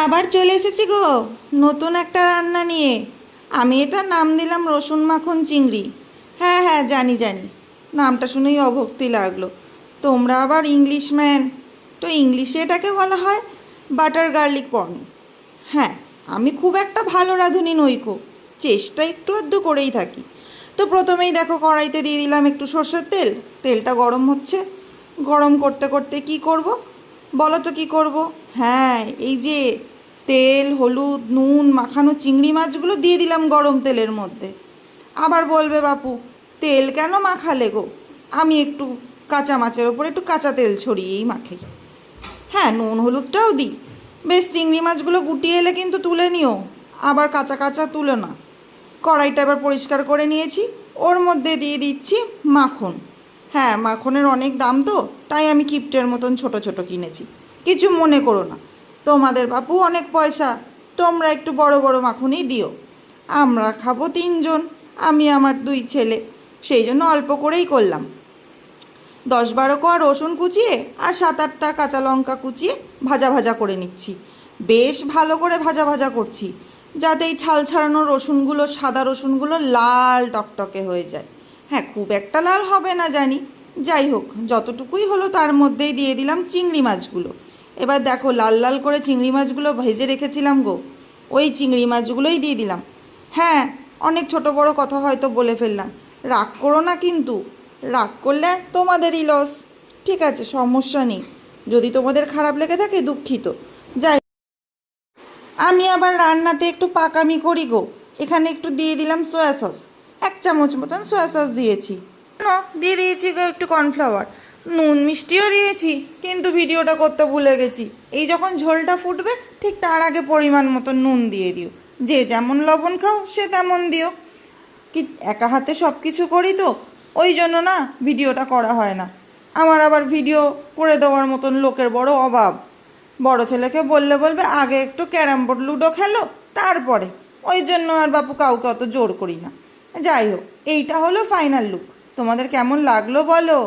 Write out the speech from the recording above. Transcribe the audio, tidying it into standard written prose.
আবার চলে এসেছি গো নতুন একটা রান্না নিয়ে। আমি এটার নাম দিলাম রসুন মাখন চিংড়ি। হ্যাঁ হ্যাঁ, জানি জানি, নামটা শুনেই অভক্তি লাগলো। তোমরা আবার ইংলিশম্যান, তো ইংলিশে এটাকে বলা হয় বাটার গার্লিক পর্ন। হ্যাঁ, আমি খুব একটা ভালো রাঁধুনি নইকো, চেষ্টা একটু আধটু করেই থাকি। তো প্রথমেই দেখো কড়াইতে দিয়ে দিলাম একটু সর্ষের তেল। তেলটা গরম হচ্ছে, গরম করতে করতে কি করব বলো তো? কি করব? হ্যাঁ, এই যে তেল, হলুদ, নুন মাখানো চিংড়ি মাছগুলো দিয়ে দিলাম গরম তেলের মধ্যে। আবার বলবে বাপু তেল কেন মাখালে গো? আমি একটু কাঁচা মাছের ওপর একটু কাঁচা তেল ছড়িয়েই মাখাই। হ্যাঁ, নুন হলুদটাও দিই। বেশ, চিংড়ি মাছগুলো গুটিয়ে এলে কিন্তু তুলে নিও, আবার কাঁচা কাঁচা তুলো না। কড়াইটা এবার পরিষ্কার করে নিয়েছি, ওর মধ্যে দিয়ে দিচ্ছি মাখন। হ্যাঁ, মাখনের অনেক দাম তো, তাই আমি কিপ্টের মতন ছোট ছোট কিনেছি। কিছু মনে করো না, তোমাদের বাপু অনেক পয়সা, তোমরা একটু বড় বড় মাখনই দিও। আমরা খাবো তিনজন, আমি আমার দুই ছেলে, সেই জন্য অল্প করেই করলাম। 10-12 কোয়া রসুন কুচিয়ে আর 7-8টা কাঁচা লঙ্কা কুচিয়ে ভাজা ভাজা করে নিচ্ছি। বেশ ভালো করে ভাজা ভাজা করছি, যাতে এই ছাল ছাড়ানো রসুনগুলো, সাদা রসুনগুলো লাল টকটকে হয়ে যায়। হ্যাঁ, খুব একটা লাল হবে না জানি, যাই হোক যতটুকুই হলো তার মধ্যেই দিয়ে দিলাম চিংড়ি মাছগুলো। এবার দেখো লাল লাল করে চিংড়ি মাছগুলো ভেজে রেখেছিলাম গো, ওই চিংড়ি মাছগুলোই দিয়ে দিলাম। হ্যাঁ, অনেক ছোট বড় কথা হয়তো বলে ফেললাম, রাগ করো না কিন্তু, রাগ করলে তোমাদেরই লস। ঠিক আছে, সমস্যা নেই, যদি তোমাদের খারাপ লেগে থাকে দুঃখিত। যাই, আমি আবার রান্নাতে একটু পাকামি করি গো। এখানে একটু দিয়ে দিলাম সয়া সস, 1 চামচ মতন সয়া সস দিয়েছি। দিয়ে দিয়েছি গো একটু কর্নফ্লাওয়ার, নুন মিষ্টিও দিয়েছি, কিন্তু ভিডিওটা করতে ভুলে গেছি। এই যখন ঝোলটা ফুটবে ঠিক তার আগে পরিমাণ মতো নুন দিয়ে দিও, যে যেমন লবণ খাও সে তেমন দিও। কি একা হাতে সব কিছু করি তো, ওই জন্য না ভিডিওটা করা হয় না। আমার আবার ভিডিও করে দেওয়ার মতন লোকের বড় অভাব। বড় ছেলেকে বললে বলবে আগে একটু ক্যারাম বোর্ড লুডো খেলো তারপরে, ওই জন্য আর বাপু কাউকে অত জোর করি না। যাই হোক, এইটা হলো ফাইনাল লুক, তোমাদের কেমন লাগলো বলো।